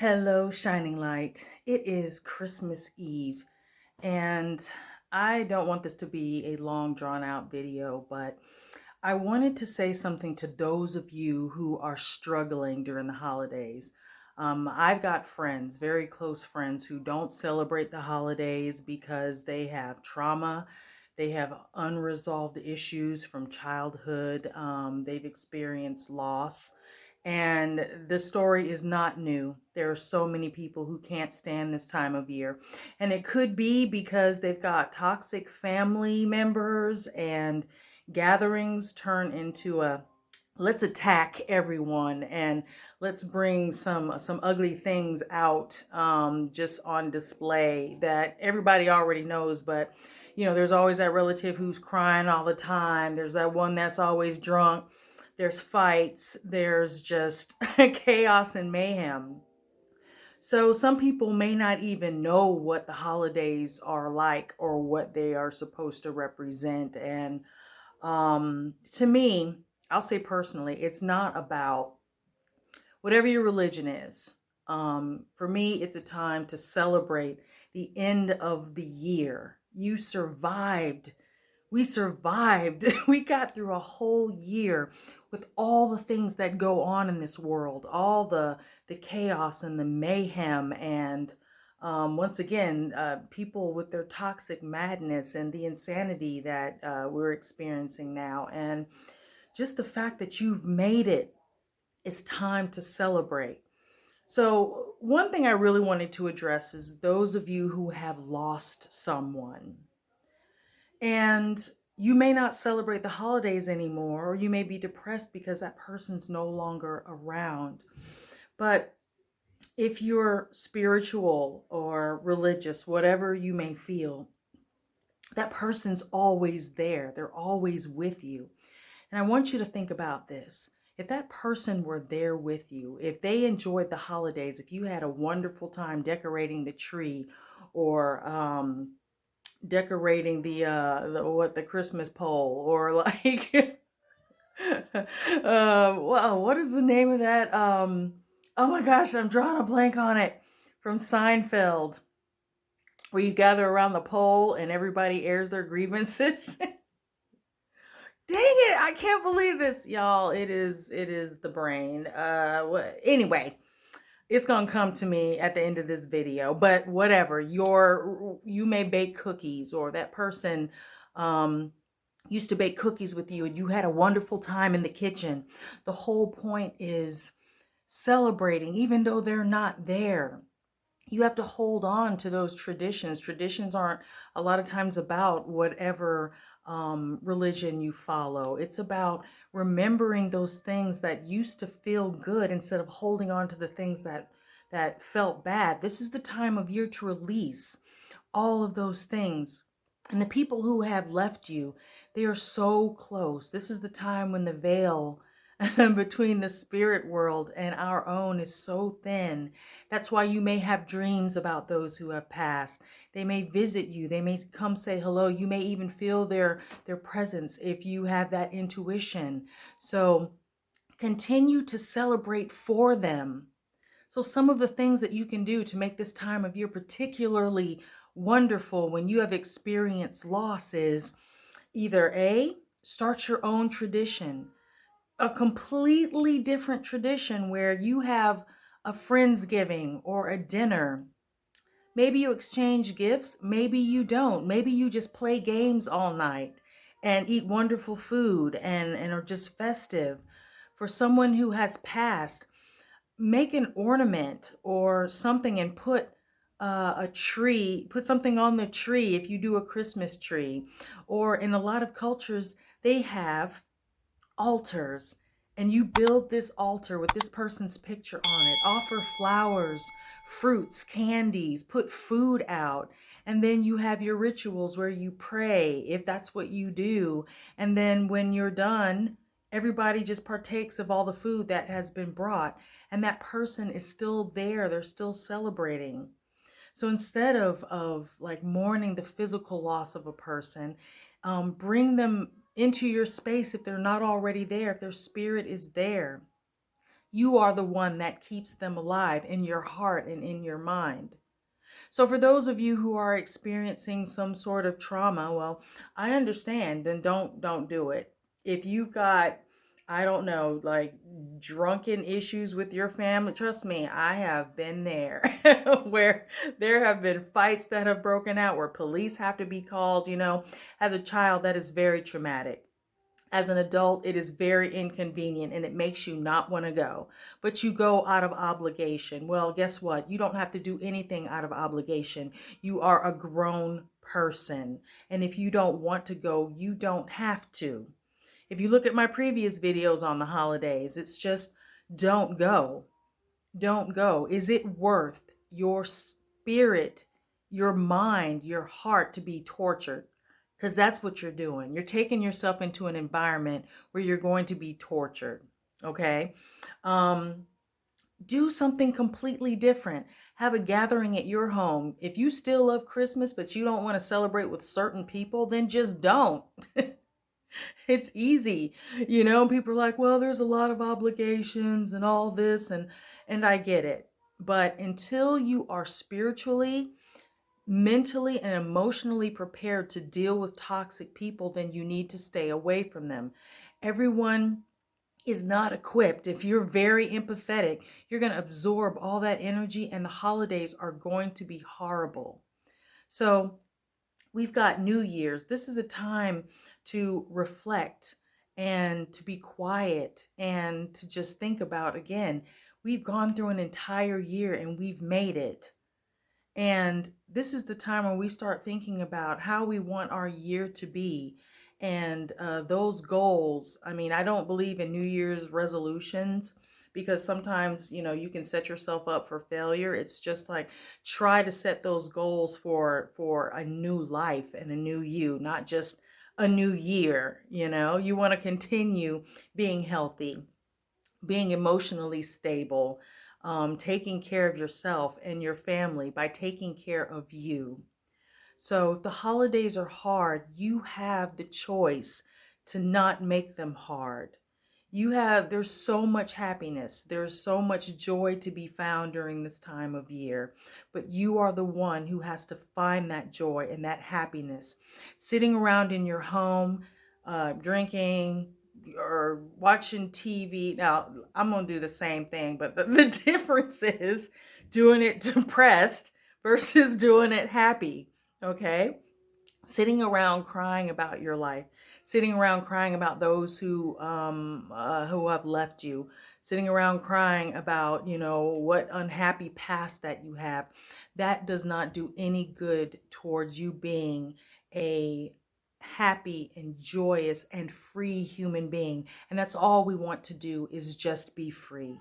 Hello, Shining Light. It is Christmas Eve, and I don't want this to be a long, drawn out video, but I wanted to say something to those of you who are struggling during the holidays. I've got friends, very close friends, who don't celebrate the holidays because they have trauma. They have unresolved issues from childhood. They've experienced loss. And the story is not new. There are so many people who can't stand this time of year. And it could be because they've got toxic family members and gatherings turn into a let's attack everyone and let's bring some ugly things out just on display that everybody already knows. But there's always that relative who's crying all the time. There's that one that's always drunk. There's fights. There's just chaos and mayhem. So some people may not even know what the holidays are like or what they are supposed to represent. And to me, I'll say personally, it's not about whatever your religion is. For me, it's a time to celebrate the end of the year. You survived. We survived. We got through a whole year with all the things that go on in this world, all the chaos and the mayhem and once again, people with their toxic madness and the insanity that we're experiencing now. And just the fact that you've made it, it's time to celebrate. So one thing I really wanted to address is those of you who have lost someone. And you may not celebrate the holidays anymore, or you may be depressed because that person's no longer around. But if you're spiritual or religious, whatever you may feel, that person's always there. They're always with you. And I want you to think about this. If that person were there with you, if they enjoyed the holidays, if you had a wonderful time decorating the tree or decorating the Christmas pole or like well, what is the name of that? Oh my gosh, I'm drawing a blank on it. From Seinfeld, where you gather around the pole and everybody airs their grievances. Dang it, I can't believe this, y'all. It is the brain. Anyway, it's gonna come to me at the end of this video, but whatever. You may bake cookies, or that person used to bake cookies with you and you had a wonderful time in the kitchen. The whole point is celebrating, even though they're not there. You have to hold on to those traditions. Traditions aren't a lot of times about whatever religion you follow. It's about remembering those things that used to feel good instead of holding on to the things that felt bad. This is the time of year to release all of those things. And the people who have left you, they are so close. This is the time when the veil between the spirit world and our own is so thin. That's why you may have dreams about those who have passed. They may visit you. They may come say hello. You may even feel their presence if you have that intuition. So continue to celebrate for them. So some of the things that you can do to make this time of year particularly wonderful when you have experienced loss is either A, start your own tradition, a completely different tradition where you have a Friendsgiving or a dinner. Maybe you exchange gifts, maybe you don't. Maybe you just play games all night and eat wonderful food and are just festive. For someone who has passed, make an ornament or something and put a tree, put something on the tree if you do a Christmas tree. Or in a lot of cultures, they have altars, and you build this altar with this person's picture on it. Offer flowers, fruits, candies, put food out. And then you have your rituals where you pray, if that's what you do. And then when you're done, everybody just partakes of all the food that has been brought. And that person is still there. They're still celebrating. So instead of like mourning the physical loss of a person, bring them into your space if they're not already there, if their spirit is there. You are the one that keeps them alive in your heart and in your mind. So for those of you who are experiencing some sort of trauma, well, I understand, then don't do it. If you've got, I don't know, like drunken issues with your family, trust me, I have been there where there have been fights that have broken out where police have to be called, as a child, that is very traumatic. As an adult, it is very inconvenient and it makes you not want to go, but you go out of obligation. Well, guess what? You don't have to do anything out of obligation. You are a grown person. And if you don't want to go, you don't have to. If you look at my previous videos on the holidays, it's just don't go. Don't go. Is it worth your spirit, your mind, your heart to be tortured? Because that's what you're doing. You're taking yourself into an environment where you're going to be tortured. Okay. Do something completely different. Have a gathering at your home. If you still love Christmas, but you don't want to celebrate with certain people, then just don't. It's easy. People are like, well, there's a lot of obligations and all this, and I get it. But until you are spiritually, mentally, and emotionally prepared to deal with toxic people, then you need to stay away from them. Everyone is not equipped. If you're very empathetic, you're going to absorb all that energy, and the holidays are going to be horrible. So we've got New Year's. This is a time to reflect and to be quiet and to just think about, again, we've gone through an entire year and we've made it. And this is the time when we start thinking about how we want our year to be and those goals. I mean, I don't believe in New Year's resolutions because sometimes, you can set yourself up for failure. It's just like try to set those goals for a new life and a new you, not just a new year. You want to continue being healthy, being emotionally stable, taking care of yourself and your family by taking care of you. So if the holidays are hard, you have the choice to not make them hard. There's so much happiness. There's so much joy to be found during this time of year, but you are the one who has to find that joy and that happiness. Sitting around in your home, drinking or watching TV. Now, I'm going to do the same thing, but the difference is doing it depressed versus doing it happy. Okay? Sitting around crying about your life, sitting around crying about those who have left you, sitting around crying about, what unhappy past that you have. That does not do any good towards you being a happy and joyous and free human being. And that's all we want to do, is just be free.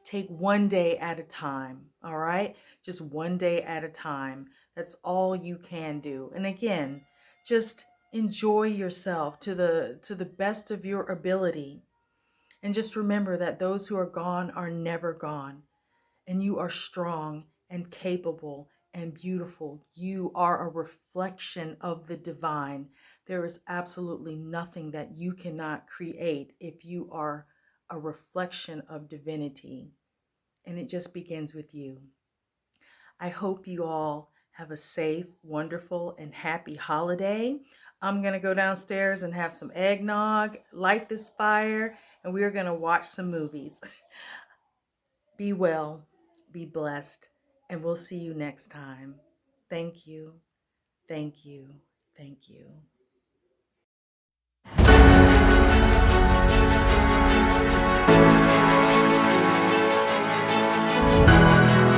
Take one day at a time, all right? Just one day at a time. That's all you can do. And again, just enjoy yourself to the best of your ability. And just remember that those who are gone are never gone. And you are strong and capable and beautiful. You are a reflection of the divine. There is absolutely nothing that you cannot create if you are a reflection of divinity. And it just begins with you. I hope you all have a safe, wonderful, and happy holiday. I'm going to go downstairs and have some eggnog, light this fire, and we are going to watch some movies. Be well, be blessed, and we'll see you next time. Thank you, thank you, thank you.